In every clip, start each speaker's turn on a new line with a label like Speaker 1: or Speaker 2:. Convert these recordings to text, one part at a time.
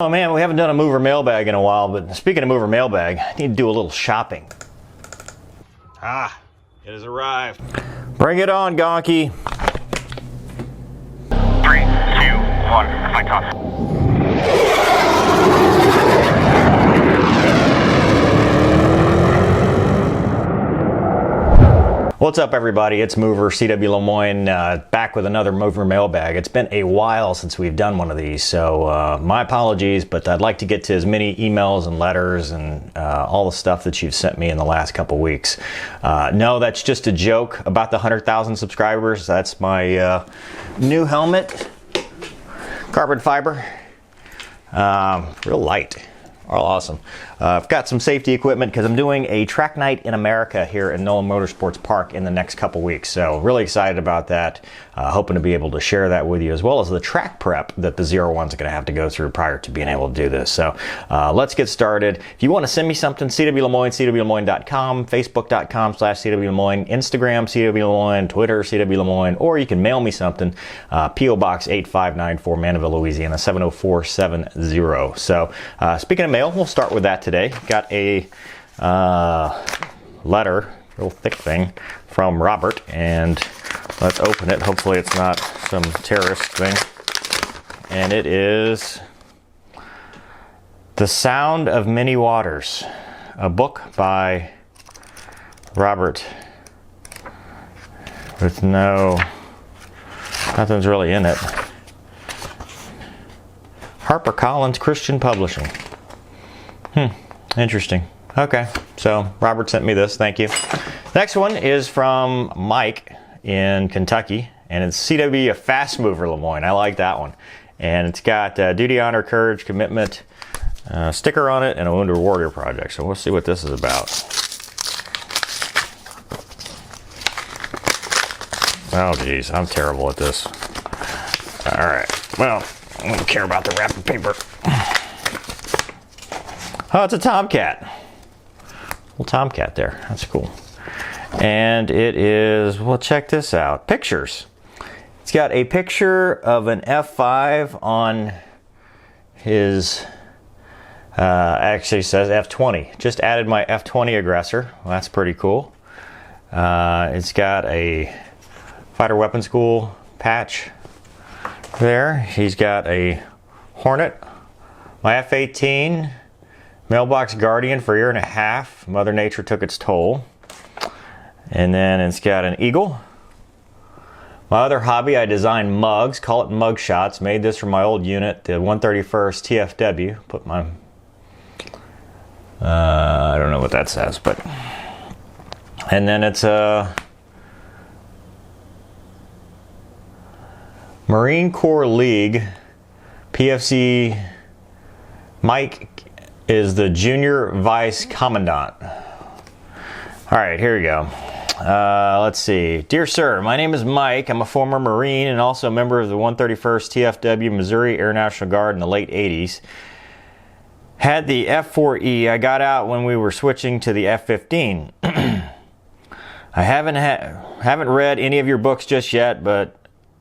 Speaker 1: Oh man, we haven't done a mover mailbag in a while, but speaking of mover mailbag, I need to do a little shopping. Ah, it has arrived. Bring it on, Gonky.
Speaker 2: 3, 2, 1, fight toss.
Speaker 1: What's up, everybody? It's Mover cwlemoine back with another mover mailbag. It's been a while since we've done one of these, so my apologies, but I'd like to get to as many emails and letters and all the stuff that you've sent me in the last couple weeks. No, that's just a joke about the 100,000 subscribers. That's my new helmet, carbon fiber, real light. Oh, awesome. I've got some safety equipment because I'm doing a track night in America here at Nolan Motorsports Park in the next couple weeks. So really excited about that. Hoping to be able to share that with you, as well as the track prep that the 01's going to have to go through prior to being able to do this. So let's get started. If you want to send me something, cwlemoine, cwlemoine.com, facebook.com/cwlemoine, Instagram, cwlemoine, Twitter, cwlemoine, or you can mail me something, P.O. Box 8594, Mandeville, Louisiana, 70470. So speaking of mail, we'll start with that today. Got a letter, real thick thing, from Robert, and let's open it. Hopefully it's not some terrorist thing. And it is The Sound of Many Waters, a book by Robert with nothing's really in it. HarperCollins Christian Publishing. Interesting. Okay, so Robert sent me this. Thank you. Next one is from Mike in Kentucky, and it's CW, a fast mover Lemoine. I like that one. And it's got duty, honor, courage, commitment, sticker on it, and a Wounded Warrior project. So we'll see what this is about. Oh, geez, I'm terrible at this. All right, well, I don't care about the wrapping paper. Oh, it's a tomcat. Little tomcat there. That's cool. And it is, well, check this out. Pictures. It's got a picture of an F5 on his, actually says F20. Just added my F20 aggressor. Well, that's pretty cool. It's got a Fighter Weapon School patch there. He's got a Hornet. My F18. Mailbox Guardian for a year and a half. Mother Nature took its toll. And then it's got an Eagle. My other hobby, I design mugs. Call it mug shots. Made this from my old unit, the 131st TFW. Put my... I don't know what that says, but... And then it's a... Marine Corps League. PFC... Mike is the Junior Vice Commandant. All right, here we go. Let's see. Dear Sir, my name is Mike. I'm a former Marine and also a member of the 131st TFW Missouri Air National Guard in the late 80s. Had the F4E. I got out when we were switching to the F15. I haven't read any of your books just yet, but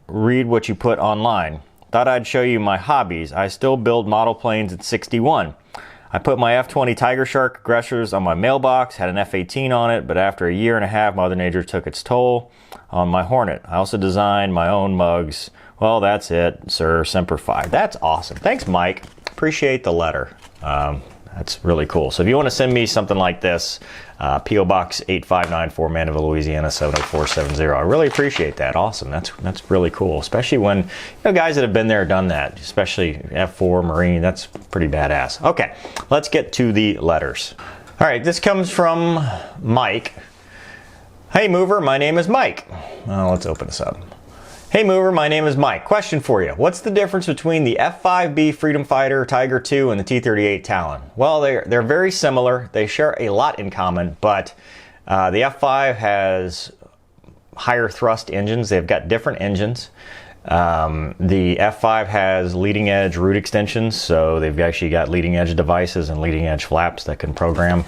Speaker 1: read what you put online. Thought I'd show you my hobbies. I still build model planes at 61. I put my F20 Tiger Shark aggressors on my mailbox, had an F18 on it, but after a year and a half, Mother Nature took its toll on my Hornet. I also designed my own mugs. Well, that's it, sir. Semper Fi. That's awesome. Thanks, Mike. Appreciate the letter. That's really cool. So if you want to send me something like this, P.O. Box 8594, Mandeville, Louisiana, 70470. I really appreciate that. Awesome. That's really cool, especially when, guys that have been there, done that, especially F4 Marine. That's pretty badass. Okay, let's get to the letters. All right, this comes from Mike. Hey, Mover, my name is Mike. Let's open this up. Hey Mover, my name is Mike. Question for you. What's the difference between the F5B Freedom Fighter Tiger II and the T-38 Talon? Well, they're very similar. They share a lot in common, but the F5 has higher thrust engines. They've got different engines. The F5 has leading edge root extensions, so they've actually got leading edge devices and leading edge flaps that can program.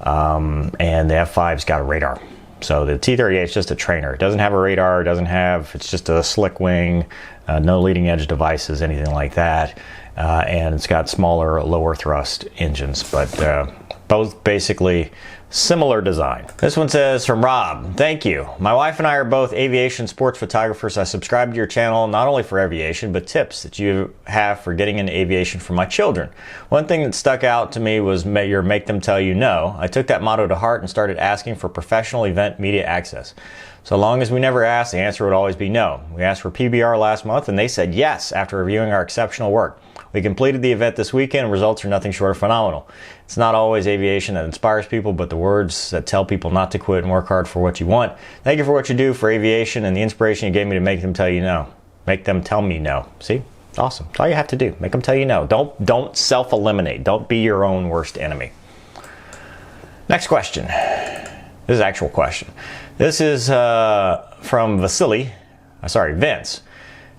Speaker 1: And the F5's got a radar. So the T-38 is just a trainer. It doesn't have a radar, it's just a slick wing, no leading edge devices, anything like that. and it's got smaller, lower thrust engines, but both basically similar design. This one says, from Rob, thank you. My wife and I are both aviation sports photographers. I subscribe to your channel not only for aviation, but tips that you have for getting into aviation for my children. One thing that stuck out to me was your make them tell you no. I took that motto to heart and started asking for professional event media access. So long as we never asked, the answer would always be no. We asked for PBR last month and they said yes after reviewing our exceptional work. We completed the event this weekend and results are nothing short of phenomenal. It's not always aviation that inspires people, but the words that tell people not to quit and work hard for what you want. Thank you for what you do for aviation and the inspiration you gave me to make them tell you no. Make them tell me no. See? It's awesome. That's all you have to do. Make them tell you no. Don't self-eliminate. Don't be your own worst enemy. Next question. This is an actual question. This is from Vince.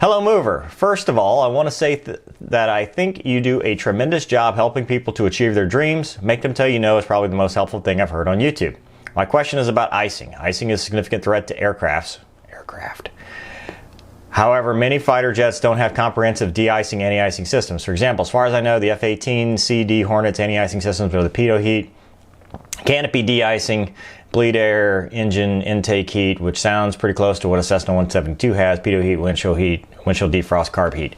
Speaker 1: Hello, Mover. First of all, I want to say that I think you do a tremendous job helping people to achieve their dreams. Make them tell you no is probably the most helpful thing I've heard on YouTube. My question is about icing. Icing is a significant threat to aircraft. However, many fighter jets don't have comprehensive de-icing, anti-icing systems. For example, as far as I know, the F-18C/D Hornets anti-icing systems are the pitot heat, canopy de-icing, bleed air, engine intake heat, which sounds pretty close to what a Cessna 172 has, pitot heat, windshield defrost, carb heat.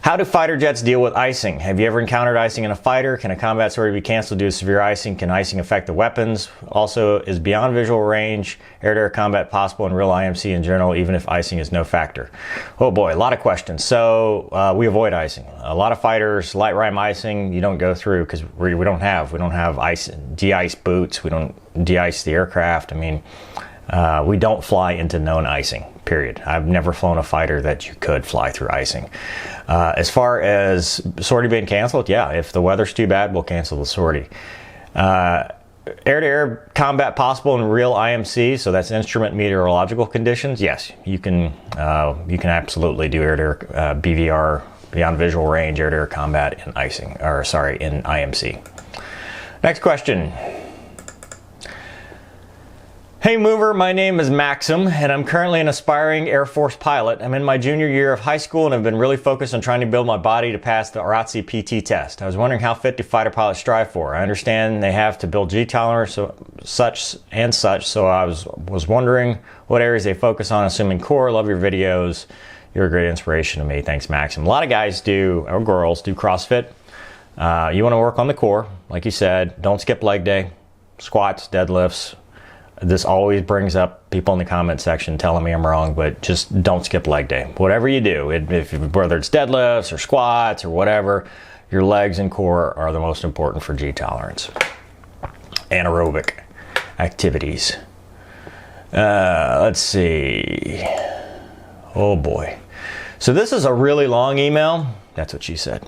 Speaker 1: How do fighter jets deal with icing? Have you ever encountered icing in a fighter? Can a combat sortie be canceled due to severe icing? Can icing affect the weapons? Also, is beyond visual range air-to-air combat possible in real IMC in general, even if icing is no factor? Oh boy, a lot of questions. So we avoid icing. A lot of fighters, light rime icing, you don't go through because we don't have ice, de-ice boots. We don't de-ice the aircraft. I mean, we don't fly into known icing, period. I've never flown a fighter that you could fly through icing. As far as sortie being canceled, yeah, if the weather's too bad, we'll cancel the sortie. Air-to-air combat possible in real IMC, so that's instrument meteorological conditions. Yes, you can absolutely do air-to-air BVR, beyond visual range, air-to-air combat in in IMC. Next question. Hey Mover, my name is Maxim and I'm currently an aspiring Air Force pilot. I'm in my junior year of high school and have been really focused on trying to build my body to pass the ROTC PT test. I was wondering how fit do fighter pilots strive for? I understand they have to build G tolerance, such, so I was wondering what areas they focus on, assuming core. Love your videos. You're a great inspiration to me. Thanks, Maxim. A lot of guys do, or girls do CrossFit. You want to work on the core, like you said. Don't skip leg day, squats, deadlifts. This always brings up people in the comment section telling me I'm wrong, but just don't skip leg day. Whatever you do, whether it's deadlifts or squats or whatever, your legs and core are the most important for G tolerance. Anaerobic activities. Let's see. Oh boy. So this is a really long email. That's what she said.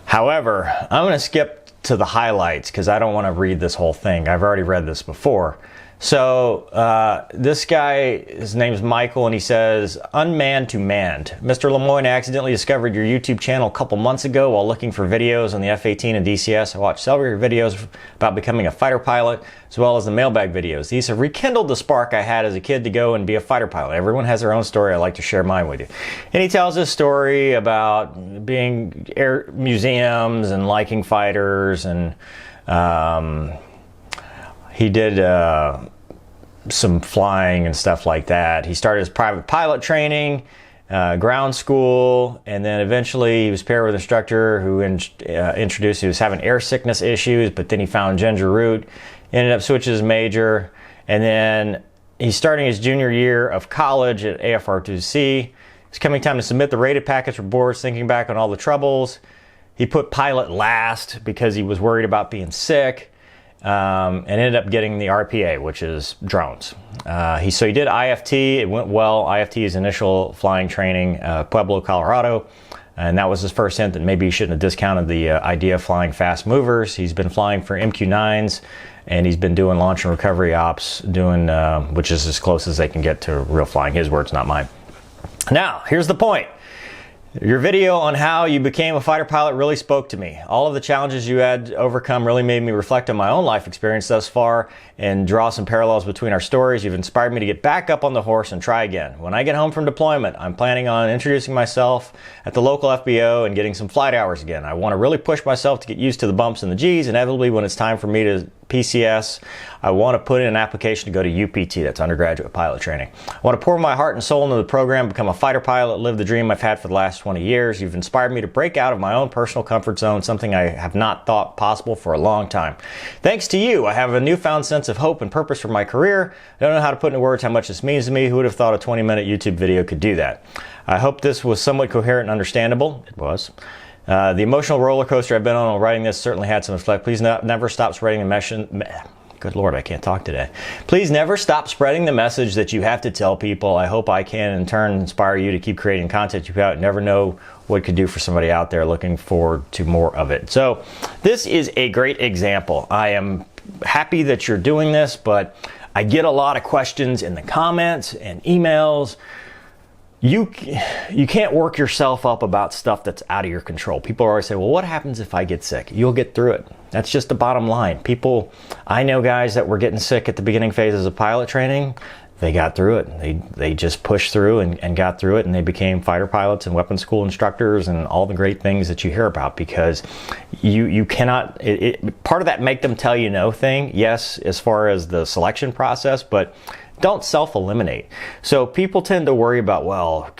Speaker 1: However, I'm going to skip to the highlights because I don't want to read this whole thing. I've already read this before. So this guy, his name's Michael, and he says, unmanned to manned. Mr. Lemoine, I accidentally discovered your YouTube channel a couple months ago while looking for videos on the F-18 and DCS. I watched several of your videos about becoming a fighter pilot, as well as the Mailbag videos. These have rekindled the spark I had as a kid to go and be a fighter pilot. Everyone has their own story. I'd like to share mine with you. And he tells his story about being air museums and liking fighters, and he did some flying and stuff like that. He started his private pilot training, ground school, and then eventually he was paired with an instructor who introduced he was having air sickness issues, but then he found ginger root, ended up switching his major, and then he's starting his junior year of college at AFR2C. It's coming time to submit the rated package for boards, thinking back on all the troubles. He put pilot last because he was worried about being sick. And ended up getting the RPA, which is drones. So he did IFT. It went well. IFT is initial flying training, Pueblo, Colorado. And that was his first hint that maybe he shouldn't have discounted the idea of flying fast movers. He's been flying for MQ-9s, and he's been doing launch and recovery ops, which is as close as they can get to real flying. His words, not mine. Now, here's the point. Your video on how you became a fighter pilot really spoke to me. All of the challenges you had to overcome really made me reflect on my own life experience thus far and draw some parallels between our stories. You've inspired me to get back up on the horse and try again. When I get home from deployment, I'm planning on introducing myself at the local FBO and getting some flight hours again. I want to really push myself to get used to the bumps and the G's. Inevitably, when it's time for me to PCS, I want to put in an application to go to UPT, that's undergraduate pilot training. I want to pour my heart and soul into the program, become a fighter pilot, live the dream I've had for the last 20 years. You've inspired me to break out of my own personal comfort zone, something I have not thought possible for a long time. Thanks to you, I have a newfound sense of hope and purpose for my career. I don't know how to put into words how much this means to me. Who would have thought a 20-minute YouTube video could do that? I hope this was somewhat coherent and understandable. It was. The emotional roller coaster I've been on while writing this certainly had some effect. Please never stop spreading the message. Good Lord, I can't talk today. Please never stop spreading the message that you have to tell people. I hope I can, in turn, inspire you to keep creating content you put out. Never know what it could do for somebody out there. Looking forward to more of it. So this is a great example. I am happy that you're doing this, but I get a lot of questions in the comments and emails. You can't work yourself up about stuff that's out of your control. People always say, well, what happens if I get sick? You'll get through it. That's just the bottom line. I know guys that were getting sick at the beginning phases of pilot training. They got through it. They just pushed through and got through it, and they became fighter pilots and weapons school instructors and all the great things that you hear about, because you cannot, part of that make them tell you no thing, yes, as far as the selection process, but don't self-eliminate. So people tend to worry about, well,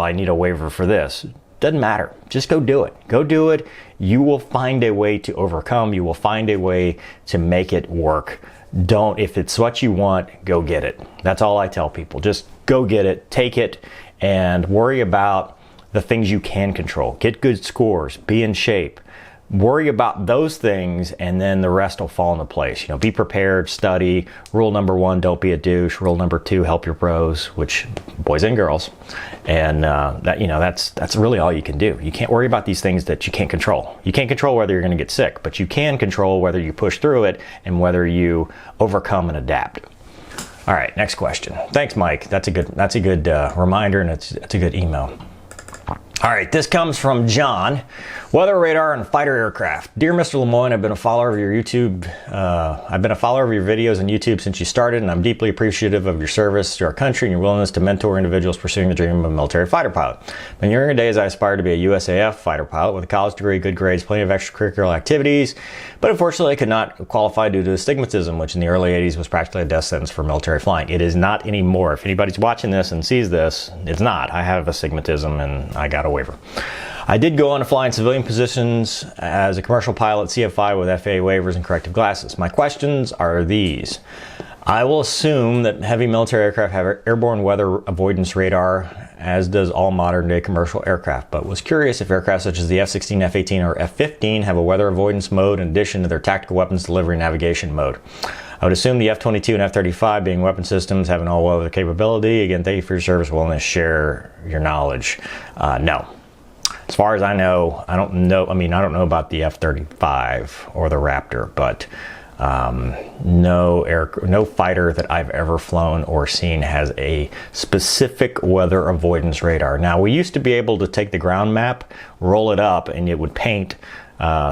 Speaker 1: I need a waiver for this. Doesn't matter. Just go do it. Go do it. You will find a way to overcome. You will find a way to make it work. If it's what you want, go get it. That's all I tell people. Just go get it, take it, and worry about the things you can control. Get good scores, be in shape. Worry about those things, and then the rest will fall into place. Be prepared, study. Rule number 1, don't be a douche. Rule number 2, help your bros, which boys and girls. And that's really all you can do. You can't worry about these things that you can't control. You can't control whether you're going to get sick, but you can control whether you push through it and whether you overcome and adapt. All right, next question. Thanks, Mike. That's a good reminder, and it's a good email. All right, this comes from John. Weather radar and fighter aircraft. Dear Mr. Lemoine, I've been a follower of your videos on YouTube since you started, and I'm deeply appreciative of your service to our country and your willingness to mentor individuals pursuing the dream of a military fighter pilot. In younger days, I aspired to be a USAF fighter pilot with a college degree, good grades, plenty of extracurricular activities, but unfortunately I could not qualify due to astigmatism, which in the early 80s was practically a death sentence for military flying. It is not anymore. If anybody's watching this and sees this, it's not. I have astigmatism and I got a waiver. I did go on to fly in civilian positions as a commercial pilot, CFI with FAA waivers and corrective glasses. My questions are these. I will assume that heavy military aircraft have airborne weather avoidance radar, as does all modern day commercial aircraft, but was curious if aircraft such as the F-16, F-18, or F-15 have a weather avoidance mode in addition to their tactical weapons delivery navigation mode. I would assume the F-22 and F-35, being weapon systems, have an all-weather capability. Again, thank you for your service, willingness to share your knowledge. No. As far as I know, I don't know about the F-35 or the Raptor, but no fighter that I've ever flown or seen has a specific weather avoidance radar. Now, we used to be able to take the ground map, roll it up, and it would paint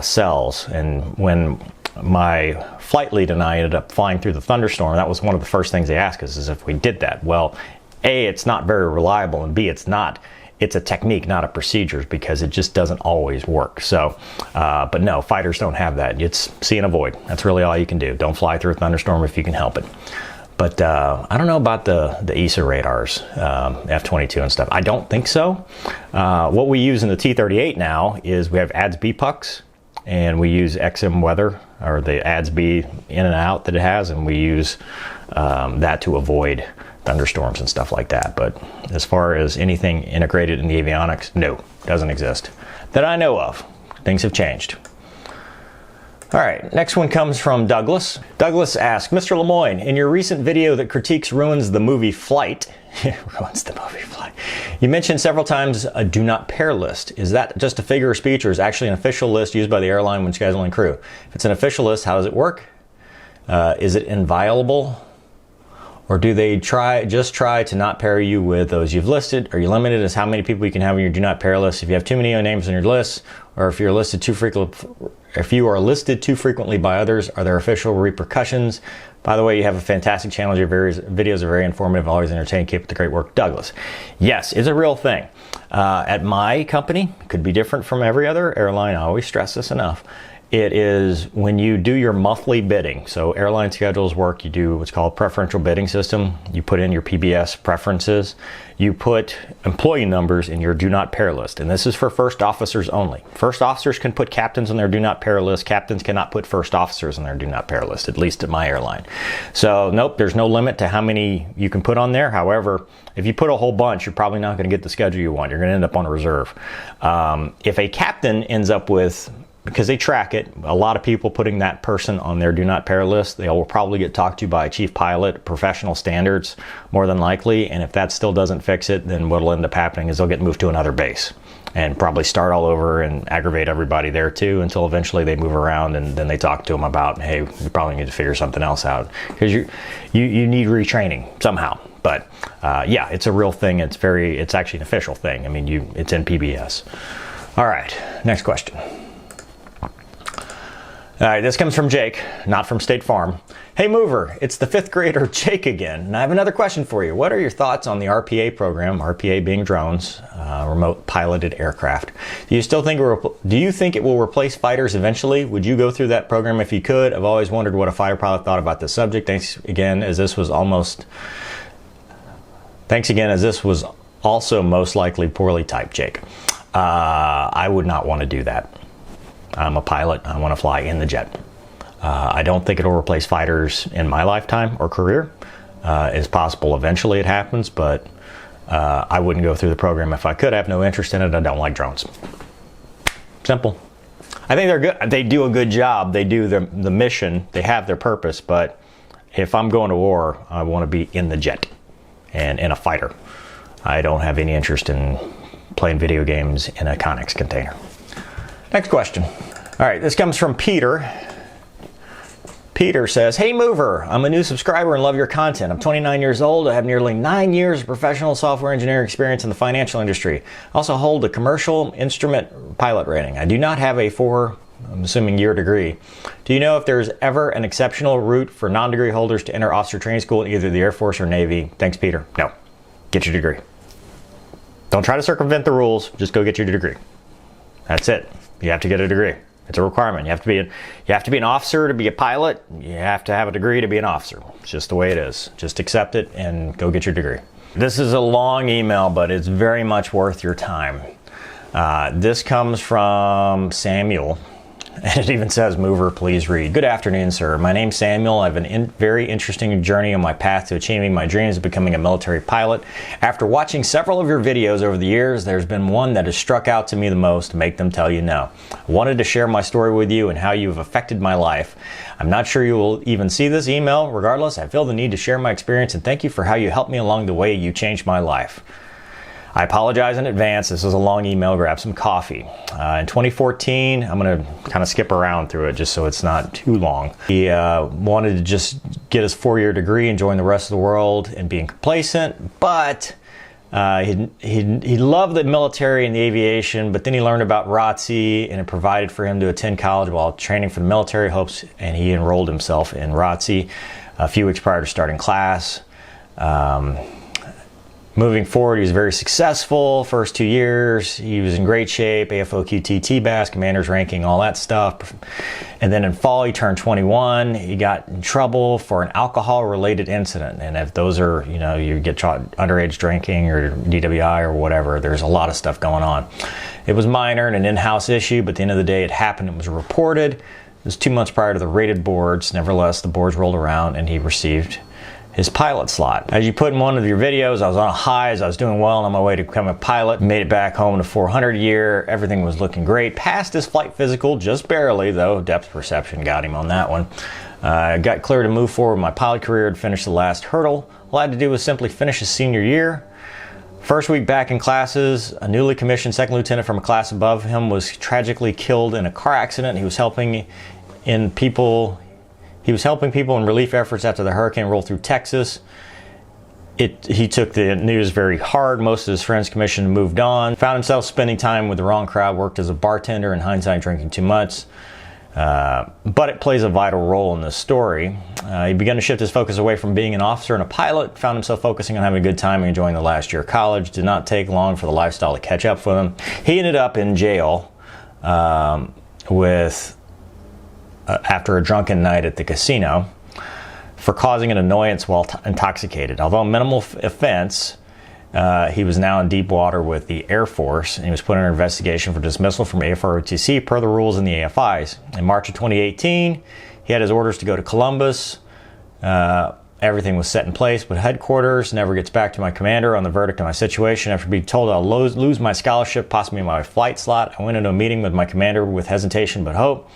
Speaker 1: cells. And when my flight lead and I ended up flying through the thunderstorm, that was one of the first things they asked us, is if we did that. Well, A, it's not very reliable, and B, it's a technique, not a procedure, because it just doesn't always work. So, but no, fighters don't have that. It's see and avoid. That's really all you can do. Don't fly through a thunderstorm if you can help it. But I don't know about the ESA radars, F-22 and stuff. I don't think so. What we use in the T-38 now is we have ADS-B pucks, and we use XM weather, or the ADS-B in and out that it has, and we use that to avoid thunderstorms and stuff like that. But as far as anything integrated in the avionics, no, doesn't exist that I know of. Things have changed. All right, next one comes from Douglas. Douglas asks, Mr. Lemoine, in your recent video that critiques ruins the movie Flight, you mentioned several times a do not pair list. Is that just a figure of speech, or is it actually an official list used by the airline when scheduling crew? If it's an official list, how does it work? Is it inviolable? Or do they just try to not pair you with those you've listed? Are you limited as how many people you can have on your do not pair list? If you have too many names on your list, or if you are listed too frequently by others, are there official repercussions? By the way, you have a fantastic channel. Your various videos are very informative, always entertaining. Keep up the great work, Douglas. Yes, it's a real thing. At my company, it could be different from every other airline. I always stress this enough. It is when you do your monthly bidding. So airline schedules work. You do what's called preferential bidding system. You put in your PBS preferences. You put employee numbers in your do not pair list. And this is for first officers only. First officers can put captains on their do not pair list. Captains cannot put first officers on their do not pair list, at least at my airline. So nope, there's no limit to how many you can put on there. However, if you put a whole bunch, you're probably not going to get the schedule you want. You're going to end up on a reserve. If a captain ends up with, because they track it, a lot of people putting that person on their do not pair list, they will probably get talked to by a chief pilot, professional standards, more than likely. And if that still doesn't fix it, then what'll end up happening is they'll get moved to another base and probably start all over and aggravate everybody there too, until eventually they move around and then they talk to them about, hey, we probably need to figure something else out, because you need retraining somehow. But yeah, it's a real thing. It's actually an official thing. I mean, it's in PBS. All right, next question. All right, this comes from Jake, not from State Farm. Hey Mover, it's the 5th grader Jake again, and I have another question for you. What are your thoughts on the RPA program, RPA being drones, remote piloted aircraft? Do you think it will replace fighters eventually? Would you go through that program if you could? I've always wondered what a fighter pilot thought about this subject. Thanks again, as this was also most likely poorly typed, Jake. I would not want to do that. I'm a pilot. I want to fly in the jet. I don't think it'll replace fighters in my lifetime or career. It's possible eventually it happens, but I wouldn't go through the program if I could. I have no interest in it. I don't like drones. Simple. I think they're good. They do a good job. They do the mission. They have their purpose. But if I'm going to war, I want to be in the jet and in a fighter. I don't have any interest in playing video games in a Connex container. Next question. All right, this comes from Peter. Peter says, hey Mover, I'm a new subscriber and love your content. I'm 29 years old. I have nearly 9 years of professional software engineering experience in the financial industry. I also hold a commercial instrument pilot rating. I do not have a I'm assuming year degree. Do you know if there's ever an exceptional route for non-degree holders to enter officer training school in either the Air Force or Navy? Thanks, Peter. No. Get your degree. Don't try to circumvent the rules. Just go get your degree. That's it. You have to get a degree. It's a requirement. You have to be an officer to be a pilot. You have to have a degree to be an officer. It's just the way it is. Just accept it and go get your degree. This is a long email, but it's very much worth your time. This comes from Samuel. And it even says, Mover, please read. Good afternoon, sir. My name's Samuel. I have a very interesting journey on my path to achieving my dreams of becoming a military pilot. After watching several of your videos over the years, there's been one that has struck out to me the most, Make Them Tell You No. I wanted to share my story with you and how you have affected my life. I'm not sure you will even see this email. Regardless, I feel the need to share my experience and thank you for how you helped me along the way you changed my life. I apologize in advance. This is a long email. Grab some coffee. In 2014, I'm going to kind of skip around through it just so it's not too long. He wanted to just get his 4-year degree and join the rest of the world and being complacent, but he loved the military and the aviation, but then he learned about ROTC and it provided for him to attend college while training for the military hopes, and he enrolled himself in ROTC a few weeks prior to starting class. Moving forward, he was very successful. First 2 years, he was in great shape, AFOQT, TBAS, commander's ranking, all that stuff. And then in fall, he turned 21. He got in trouble for an alcohol-related incident. And if those are, you get caught underage drinking or DWI or whatever, there's a lot of stuff going on. It was minor and an in-house issue, but at the end of the day, it happened. It was reported. It was 2 months prior to the rated boards. Nevertheless, the boards rolled around and he received his pilot slot. As you put in one of your videos, I was on a high as I was doing well and on my way to become a pilot. Made it back home to 400 a year. Everything was looking great. Passed his flight physical, just barely though. Depth perception got him on that one. Got clear to move forward with my pilot career and finish the last hurdle. All I had to do was simply finish his senior year. First week back in classes, a newly commissioned second lieutenant from a class above him was tragically killed in a car accident. He was helping people in relief efforts after the hurricane rolled through Texas. He took the news very hard. Most of his friends commissioned and moved on. Found himself spending time with the wrong crowd, worked as a bartender, in hindsight drinking too much. But it plays a vital role in this story. He began to shift his focus away from being an officer and a pilot, found himself focusing on having a good time and enjoying the last year of college. Did not take long for the lifestyle to catch up with him. He ended up in jail after a drunken night at the casino for causing an annoyance while intoxicated. Although a minimal offense, he was now in deep water with the Air Force, and he was put under investigation for dismissal from AFROTC per the rules in the AFIs. In March of 2018, he had his orders to go to Columbus. Everything was set in place, but headquarters never gets back to my commander on the verdict of my situation. After being told I'll lose my scholarship, possibly my flight slot, I went into a meeting with my commander with hesitation but hope.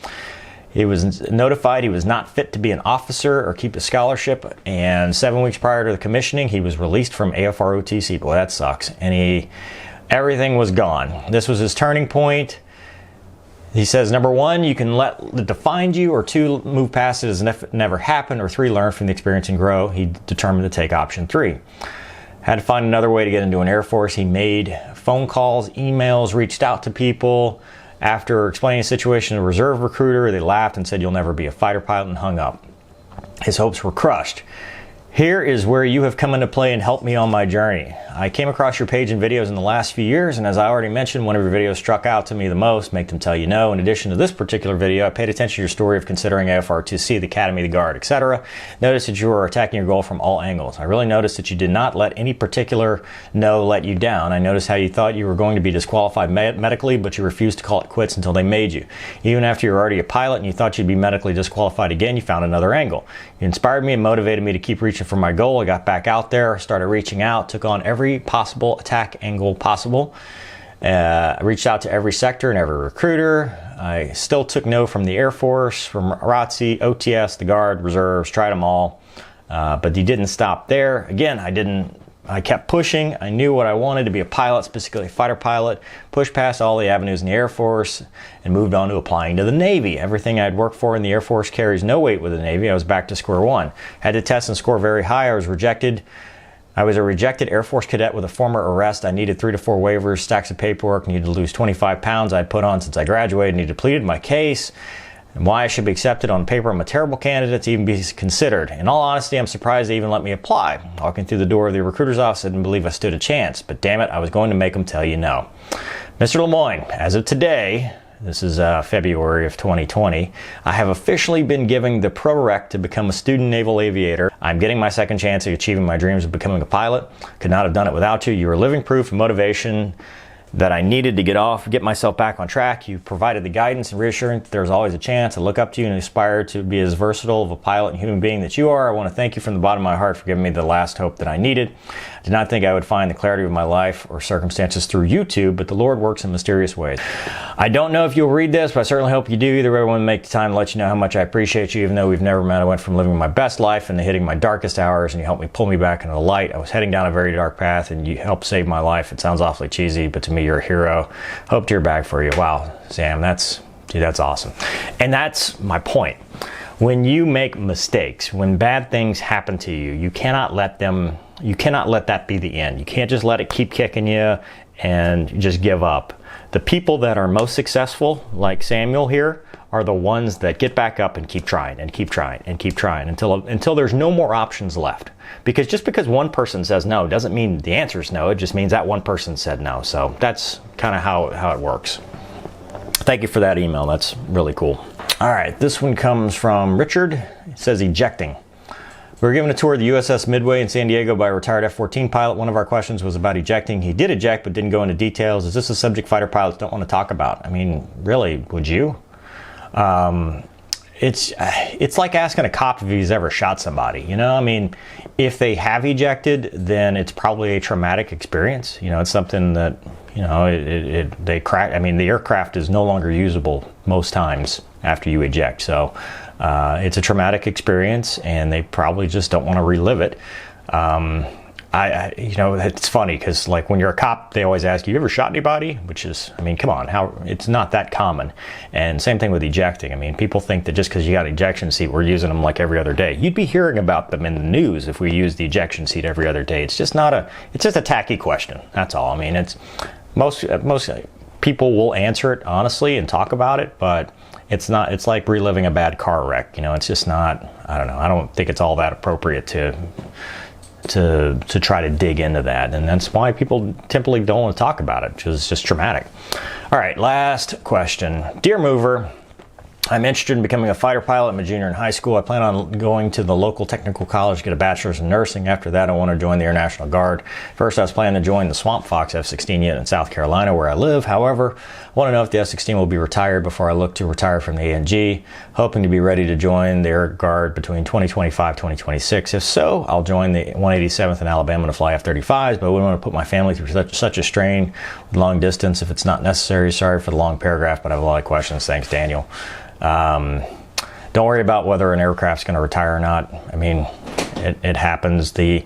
Speaker 1: He was notified he was not fit to be an officer or keep a scholarship, and 7 weeks prior to the commissioning, he was released from AFROTC. Boy, that sucks. And everything was gone. This was his turning point. He says, number 1, you can let it define you, or 2, move past it as if it never happened, or 3, learn from the experience and grow. He determined to take option 3. Had to find another way to get into an Air Force. He made phone calls, emails, reached out to people. After explaining the situation to a reserve recruiter, they laughed and said, "You'll never be a fighter pilot," and hung up. His hopes were crushed. Here is where you have come into play and helped me on my journey. I came across your page and videos in the last few years, and as I already mentioned, one of your videos struck out to me the most, Make Them Tell You No. In addition to this particular video, I paid attention to your story of considering AFRTC, the Academy, the Guard, etc. Noticed that you were attacking your goal from all angles. I really noticed that you did not let any particular no let you down. I noticed how you thought you were going to be disqualified medically, but you refused to call it quits until they made you. Even after you were already a pilot and you thought you'd be medically disqualified again, you found another angle. You inspired me and motivated me to keep reaching for my goal. I got back out there, started reaching out, took on every possible attack angle possible. Reached out to every sector and every recruiter. I still took no from the Air Force, from ROTC, OTS, the Guard, Reserves, tried them all. But he didn't stop there. Again, I kept pushing. I knew what I wanted, to be a pilot, specifically a fighter pilot. Pushed past all the avenues in the Air Force and moved on to applying to the Navy. Everything I'd worked for in the Air Force carries no weight with the Navy. I was back to square one. Had to test and score very high. I was rejected. I was a rejected Air Force cadet with a former arrest. I needed 3 to 4 waivers, stacks of paperwork, needed to lose 25 pounds I'd put on since I graduated, and he depleted my case. And why I should be accepted on paper, I'm a terrible candidate to even be considered. In all honesty, I'm surprised they even let me apply. Walking through the door of the recruiter's office, I didn't believe I stood a chance. But damn it, I was going to make them tell you no. Mr. Lemoine, as of today, this is February of 2020, I have officially been given the pro-rec to become a student naval aviator. I'm getting my second chance at achieving my dreams of becoming a pilot. Could not have done it without you. You are living proof and motivation that I needed to get myself back on track. You provided the guidance and reassurance that there's always a chance. I look up to you and aspire to be as versatile of a pilot and human being that you are. I want to thank you from the bottom of my heart for giving me the last hope that I needed. I did not think I would find the clarity of my life or circumstances through YouTube, but the Lord works in mysterious ways. I don't know if you'll read this, but I certainly hope you do. Either way, I want to make the time to let you know how much I appreciate you. Even though we've never met, I went from living my best life into hitting my darkest hours, and you helped me pull me back into the light. I was heading down a very dark path, and you helped save my life. It sounds awfully cheesy, but to me, you're a hero. Hope to hear back for you. Wow, Sam, that's awesome. And that's my point. When you make mistakes, when bad things happen to you, you cannot let that be the end. You can't just let it keep kicking you and just give up. The people that are most successful, like Samuel here, are the ones that get back up and keep trying and keep trying and keep trying until there's no more options left. Because just because one person says no doesn't mean the answer is no. It just means that one person said no. So that's kind of how it works. Thank you for that email. That's really cool. All right, this one comes from Richard. It says ejecting. We were given a tour of the USS Midway in San Diego by a retired F-14 pilot. One of our questions was about ejecting. He did eject, but didn't go into details. Is this a subject fighter pilots don't want to talk about? I mean, really, would you? It's like asking a cop if he's ever shot somebody. You know, I mean, if they have ejected, then it's probably a traumatic experience. You know, it's something that, you know, they crack. I mean, the aircraft is no longer usable most times after you eject. So it's a traumatic experience, and they probably just don't want to relive it. you know, it's funny because like when you're a cop, they always ask you ever shot anybody, which is, I mean, come on, it's not that common. And same thing with ejecting. I mean, people think that just because you got an ejection seat, we're using them like every other day. You'd be hearing about them in the news if we used the ejection seat every other day. It's just a tacky question. That's all. I mean, it's most people will answer it honestly and talk about it, but it's like reliving a bad car wreck. You know, it's just not, I don't know. I don't think it's all that appropriate to try to dig into that, and that's why people typically don't want to talk about it, because it's just traumatic. All right, last question. Dear Mover, I'm interested in becoming a fighter pilot. I'm a junior in high school. I plan on going to the local technical college to get a bachelor's in nursing. After that, I want to join the Air National Guard. First, I was planning to join the Swamp Fox F-16 unit in South Carolina, where I live. However, I want to know if the F-16 will be retired before I look to retire from the ANG. Hoping to be ready to join the Air Guard between 2025 and 2026. If so, I'll join the 187th in Alabama to fly F-35s, but I wouldn't want to put my family through such a strain with long distance if it's not necessary. Sorry for the long paragraph, but I have a lot of questions. Thanks, Daniel. Don't worry about whether an aircraft's going to retire or not. I mean, it happens. The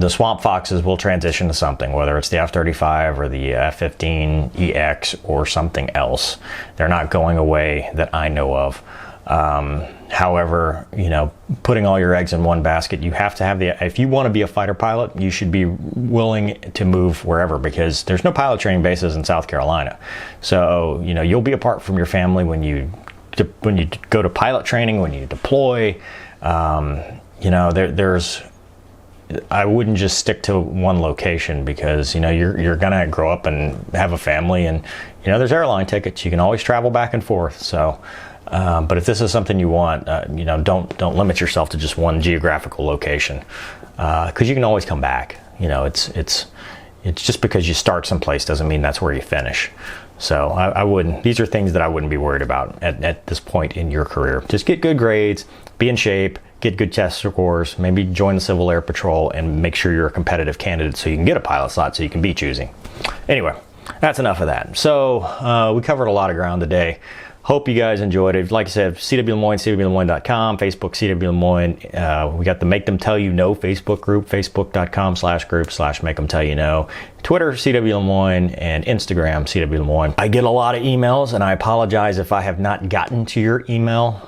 Speaker 1: Swamp Foxes will transition to something, whether it's the F-35 or the F-15EX or something else. They're not going away that I know of. However, you know, putting all your eggs in one basket, you have to have if you want to be a fighter pilot, you should be willing to move wherever, because there's no pilot training bases in South Carolina. So, you know, you'll be apart from your family when you go to pilot training, when you deploy. You know, I wouldn't just stick to one location, because, you know, you're gonna grow up and have a family, and, you know, there's airline tickets. You can always travel back and forth. So, but if this is something you want, you know, don't limit yourself to just one geographical location, because you can always come back. You know, it's just because you start someplace doesn't mean that's where you finish. So I wouldn't. These are things that I wouldn't be worried about at this point in your career. Just get good grades, be in shape, get good test scores, maybe join the Civil Air Patrol, and make sure you're a competitive candidate so you can get a pilot slot, so you can be choosing. Anyway, that's enough of that. So we covered a lot of ground today. Hope you guys enjoyed it. Like I said, cwlemoine, cwlemoine.com, Facebook, cwlemoine. We got the Make Them Tell You No Facebook group, facebook.com/group/Make Them Tell You No. Twitter, cwlemoine, and Instagram, cwlemoine. I get a lot of emails, and I apologize if I have not gotten to your email.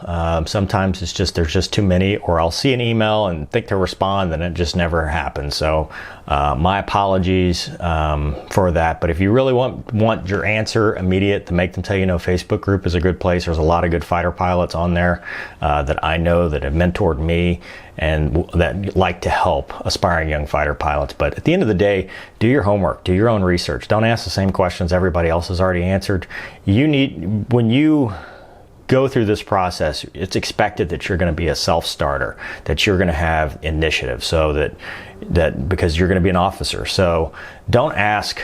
Speaker 1: Sometimes it's just, there's just too many, or I'll see an email and think to respond, and it just never happens. So my apologies for that. But if you really want your answer immediate, the Make Them Tell You No Facebook group is a good place. There's a lot of good fighter pilots on there that I know that have mentored me and that like to help aspiring young fighter pilots. But at the end of the day, do your homework, do your own research. Don't ask the same questions everybody else has already answered. When you go through this process, it's expected that you're going to be a self-starter, that you're going to have initiative, so that because you're going to be an officer. So don't ask,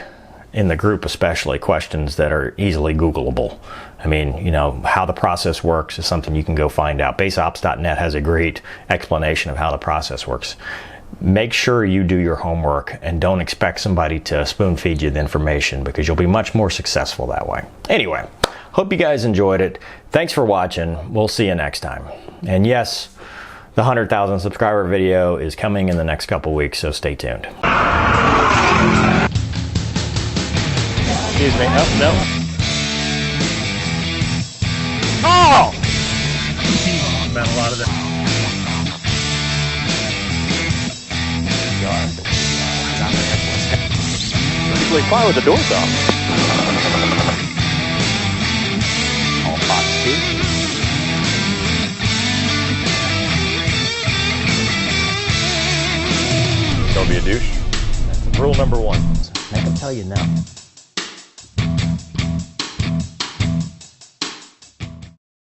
Speaker 1: in the group especially, questions that are easily Googleable. I mean, you know, how the process works is something you can go find out. Baseops.net has a great explanation of how the process works. Make sure you do your homework and don't expect somebody to spoon feed you the information, because you'll be much more successful that way. Anyway, hope you guys enjoyed it. Thanks for watching. We'll see you next time. And yes, the 100,000 subscriber video is coming in the next couple weeks, so stay tuned. Excuse me. Oh, no. Oh! About a lot of that. Particularly fine with the doors off. All pots too. Don't be a douche. That's rule number 1. Make them tell you no.